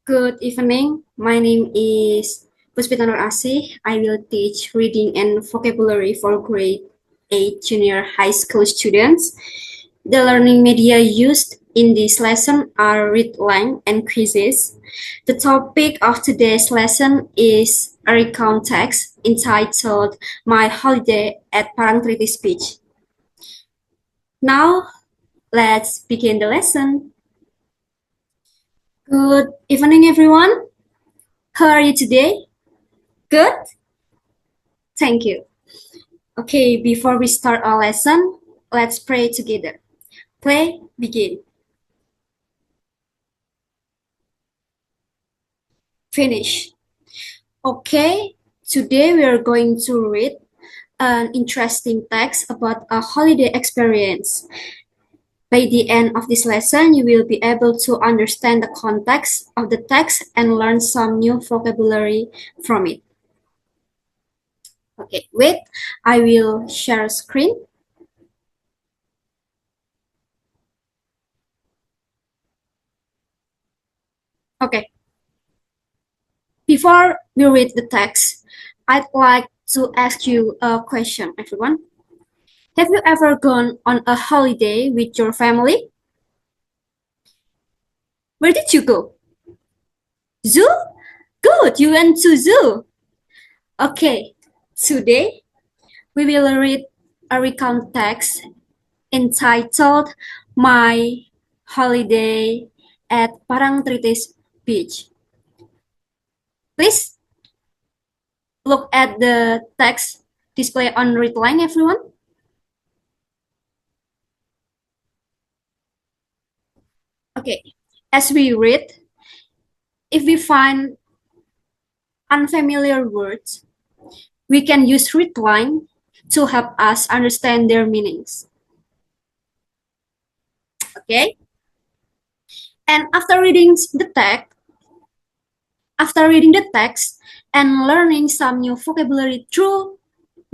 Good evening. My name is Puspita Nur Asih. I will teach reading and vocabulary for grade 8 junior high school students. The learning media used in this lesson are readline and quizzes. The topic of today's lesson is a recount text entitled My Holiday at Parangtritis Beach. Now, let's begin the lesson. Good evening, everyone. How are you today? Good? Thank you. Okay, before we start our lesson, let's pray together. Play, begin. Finish. Okay, today we are going to read an interesting text about a holiday experience. By the end of this lesson, you will be able to understand the context of the text and learn some new vocabulary from it. Okay, wait, I will share screen. Okay, before we read the text, I'd like to ask you a question, everyone. Have you ever gone on a holiday with your family? Where did you go? Zoo? Good, you went to zoo. Okay, today we will read a recount text entitled My Holiday at Parangtritis Beach. Please look at the text display on readline, everyone. Okay, as we read, if we find unfamiliar words, we can use readline to help us understand their meanings. Okay? And after reading the text and learning some new vocabulary through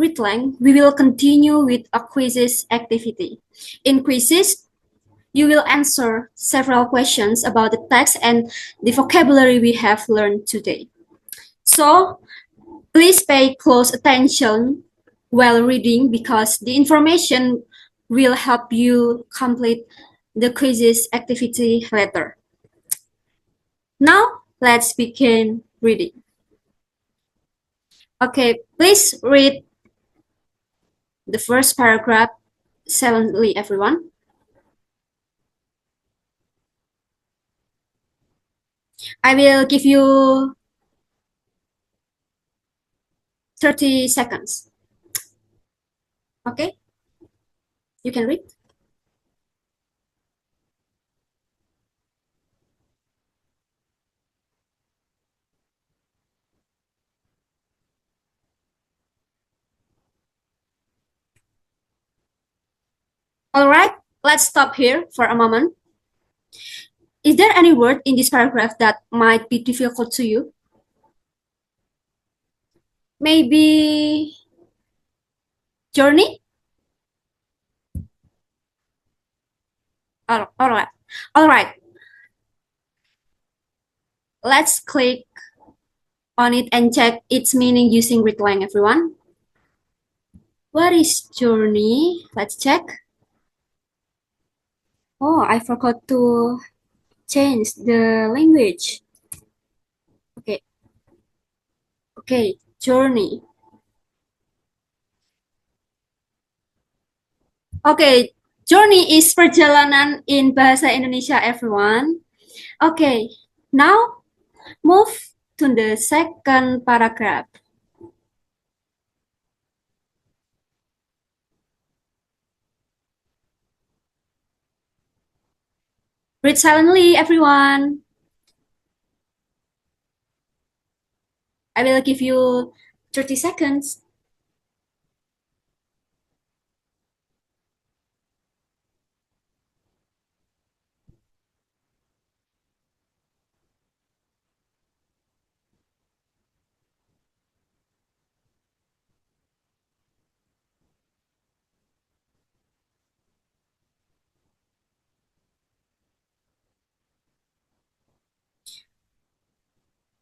readline, we will continue with a quizzes activity. In quizzes, you will answer several questions about the text and the vocabulary we have learned today. So, please pay close attention while reading because the information will help you complete the quizzes activity later. Now, let's begin reading. Okay, please read the first paragraph silently, everyone. I will give you 30 seconds. Okay, you can read. All right, let's stop here for a moment. Is there any word in this paragraph that might be difficult to you? Maybe journey? All right. All right. Let's click on it and check its meaning using readline, everyone. What is journey? Let's check. Oh, I forgot to change the language. Okay. Okay, journey. Okay, journey is perjalanan in bahasa Indonesia, everyone. Okay, now move to the second paragraph. Read silently, everyone. I will give you 30 seconds.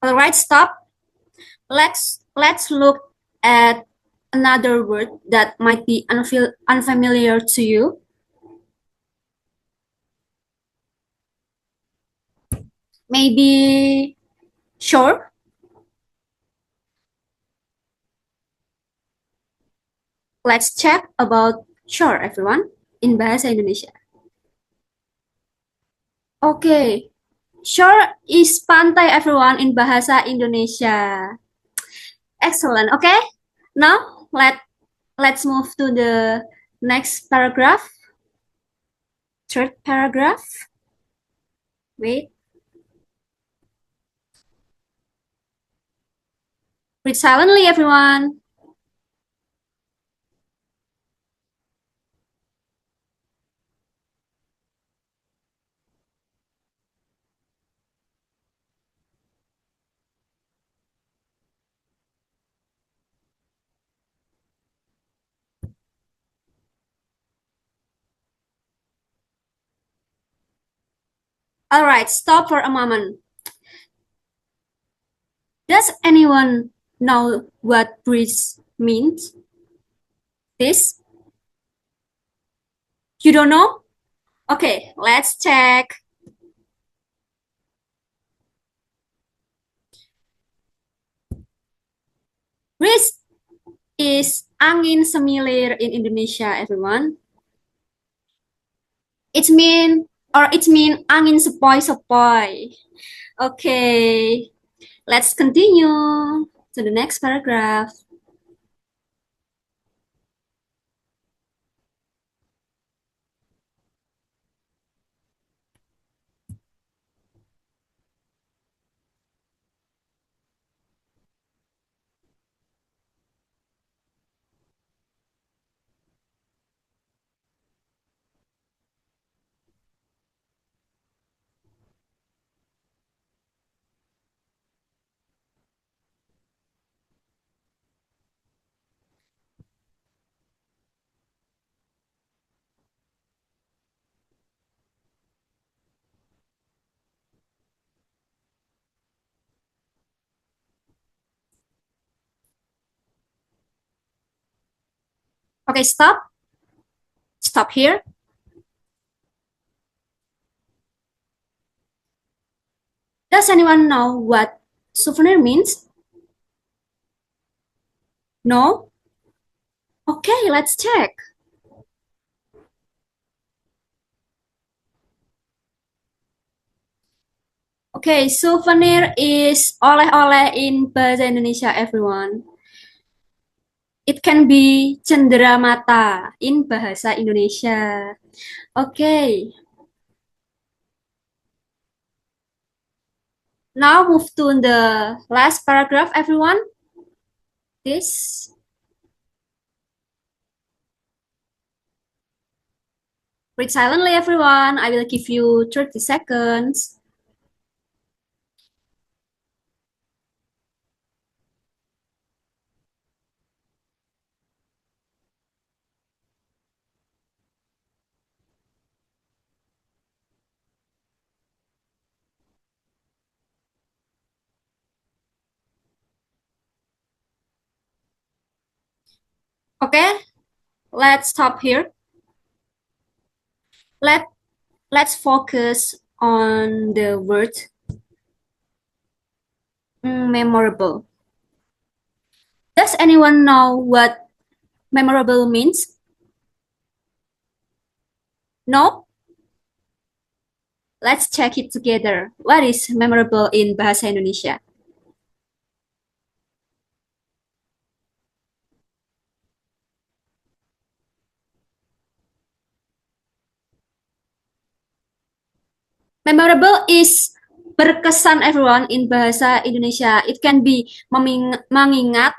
All right, stop. Let's look at another word that might be unfamiliar to you. Maybe sure. Let's check about shore, everyone, in Bahasa Indonesia. Okay, shore is pantai, everyone, in Bahasa Indonesia. Excellent. Okay, now let's move to the next paragraph. Third paragraph. Wait. Read silently, everyone. All right, stop for a moment. Does anyone know what breeze means? This? You don't know? Okay, let's check. Breeze is angin semilir in Indonesia, everyone. It mean angin sepoi-sepoi. Okay, let's continue to the next paragraph. Okay, stop. Stop here. Does anyone know what souvenir means? No? Okay, let's check. Okay, souvenir is oleh-oleh in bahasa Indonesia, everyone. It can be cenderamata in bahasa Indonesia. Okay, now move to the last paragraph, everyone. This. Read silently, everyone. I will give you 30 seconds. Okay, let's stop here. Let let's focus on the word memorable. Does anyone know what memorable means? No? Let's check it together. What is memorable in Bahasa Indonesia? Memorable is berkesan, everyone, in Bahasa Indonesia. It can be mengingat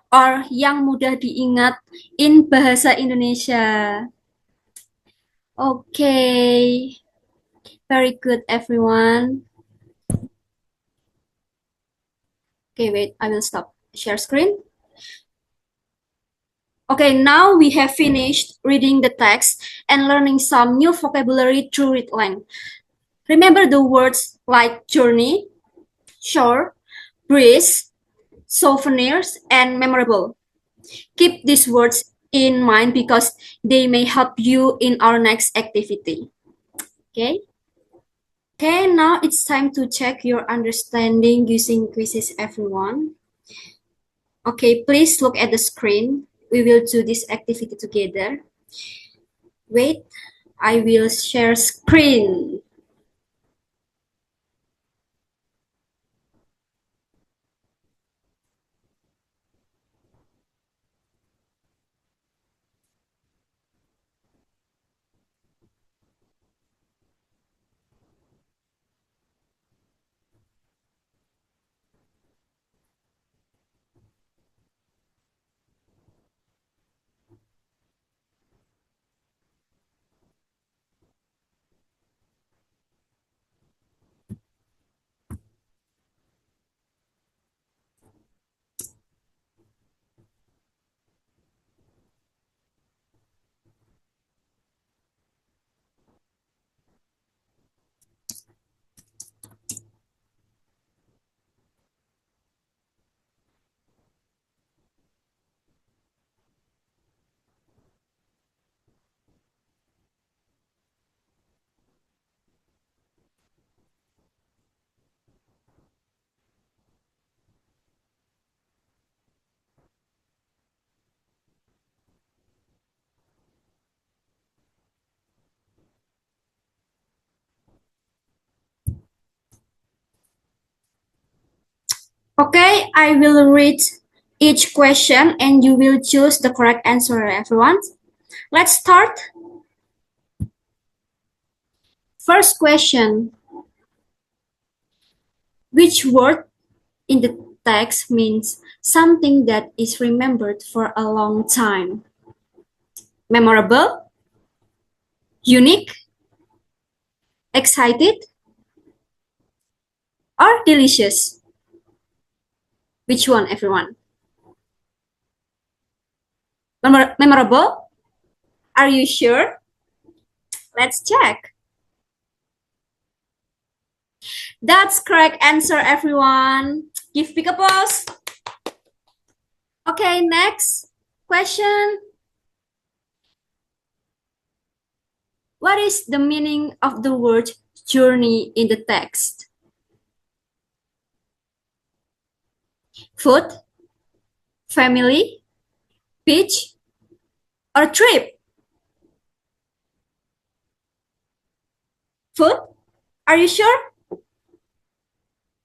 or yang mudah diingat in Bahasa Indonesia. Okay, very good, everyone. Okay, wait, I will stop share screen. Okay, now we have finished reading the text and learning some new vocabulary through ReadLang. Remember the words like journey, shore, breeze, souvenirs, and memorable. Keep these words in mind because they may help you in our next activity. Okay? Okay, now it's time to check your understanding using quizzes, everyone. Okay, please look at the screen. We will do this activity together. Wait, I will share screen. Okay, I will read each question and you will choose the correct answer, everyone. Let's start. First question. Which word in the text means something that is remembered for a long time? Memorable, unique, excited, or delicious? Which one, everyone? Memorable? Are you sure? Let's check. That's correct answer, everyone. Give big applause. Okay, next question. What is the meaning of the word journey in the text? Food, family, beach, or trip? Food? Are you sure?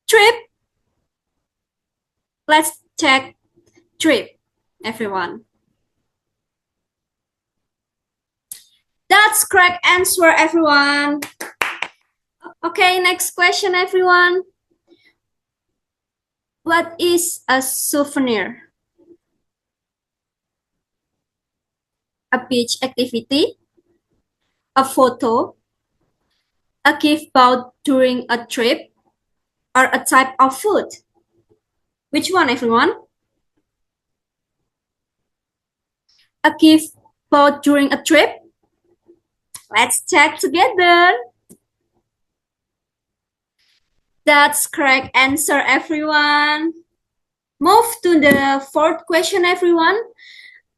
Trip? Let's check trip, everyone. That's correct answer, everyone. Okay, next question, everyone. What is a souvenir? A beach activity, a photo, a gift bought during a trip, or a type of food? Which one, everyone? A gift bought during a trip? Let's check together. That's correct answer, everyone. Move to the fourth question, everyone.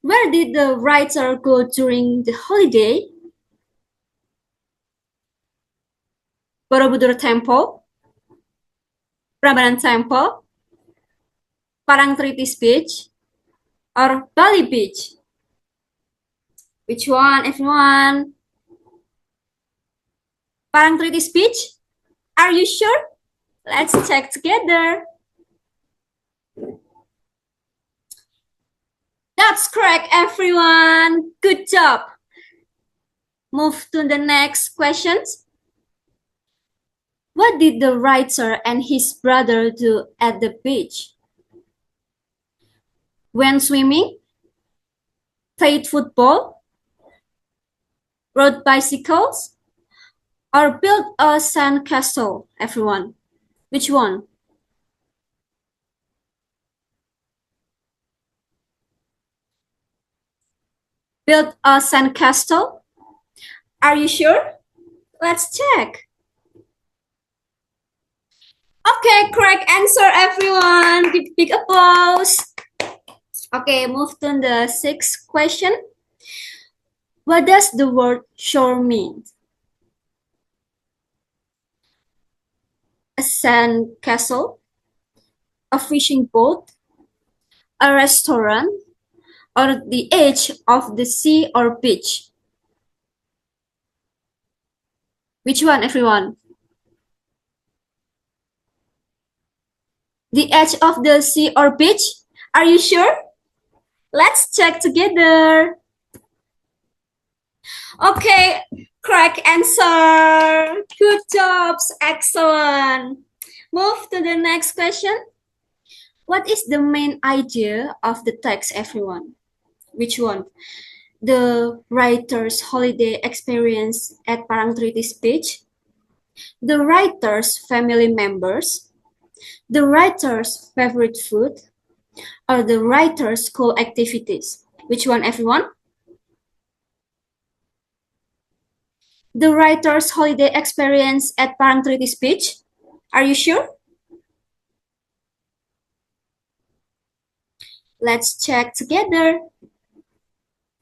Where did the writer go during the holiday? Borobudur Temple, Prambanan Temple, Parangtritis Beach, or Bali Beach? Which one, everyone? Parangtritis Beach? Are you sure? Let's check together. That's correct, everyone. Good job. Move to the next questions. What did the writer and his brother do at the beach? Went swimming, played football, rode bicycles, or built a sand castle, everyone? Which one? Built a sand castle? Are you sure? Let's check. Okay, correct answer, everyone. Give big applause. Okay, move to the sixth question. What does the word shore mean? A sand castle, a fishing boat, a restaurant, or the edge of the sea or beach? Which one, everyone? The edge of the sea or beach? Are you sure? Let's check together. Okay, correct answer. Good jobs, excellent. Move to the next question. What is the main idea of the text, everyone? Which one? The writer's holiday experience at Parangtritis Beach, the writer's family members, the writer's favorite food, or the writer's school activities? Which one, everyone? The writer's holiday experience at Parangtritis Beach. Are you sure? Let's check together.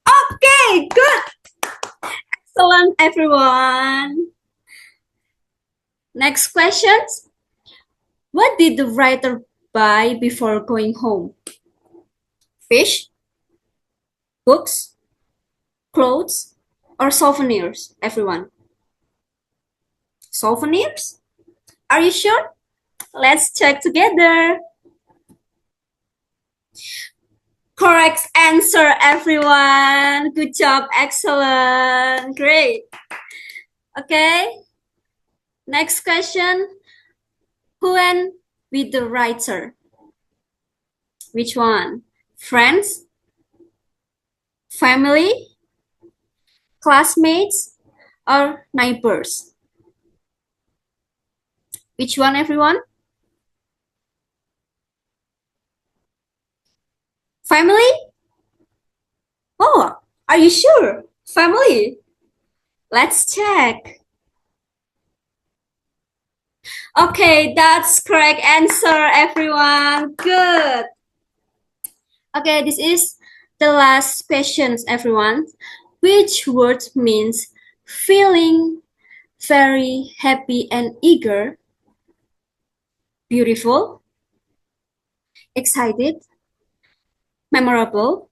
Okay, good. Excellent, everyone. Next questions. What did the writer buy before going home? Fish, books, clothes, or souvenirs, everyone? Souvenirs? Are you sure? Let's check together. Correct answer, everyone. Good job, excellent, great. Okay, next question. Who went with the writer? Which one? Friends? Family? Classmates? Or neighbors? Which one, everyone? Family? Oh, are you sure? Family? Let's check. Okay, that's correct answer, everyone. Good. Okay, this is the last questions, everyone. Which word means feeling very happy and eager, beautiful, excited, memorable,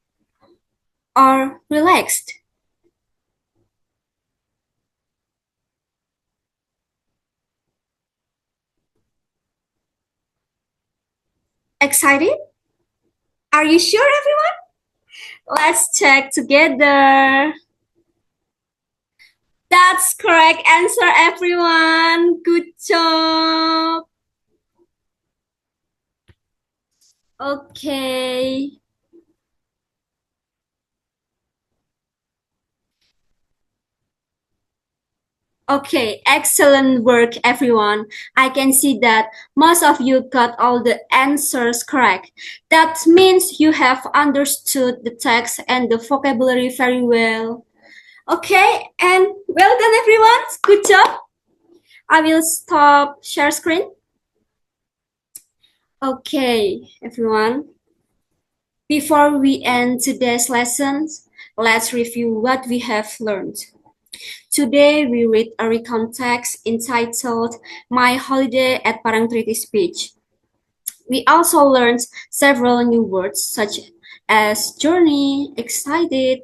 or relaxed? Excited? Are you sure, everyone? Let's check together. That's correct answer, everyone. Good job. Okay. Okay, excellent work, everyone. I can see that most of you got all the answers correct. That means you have understood the text and the vocabulary very well. Okay, and well done, everyone. Good job. I will stop share screen. Okay, everyone. Before we end today's lessons, let's review what we have learned. Today we read a recount text entitled My Holiday at Parangtritis Beach. We also learned several new words such as journey, excited,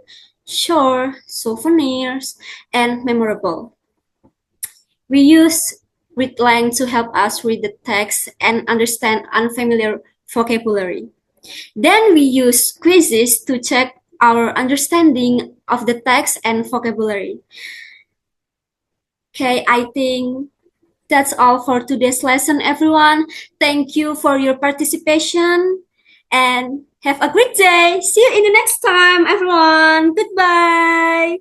shore, souvenirs, and memorable. We use ReadLang to help us read the text and understand unfamiliar vocabulary. Then we use quizzes to check our understanding of the text and vocabulary. Okay, I think that's all for today's lesson, everyone. Thank you for your participation and have a great day. See you in the next time, everyone. Goodbye.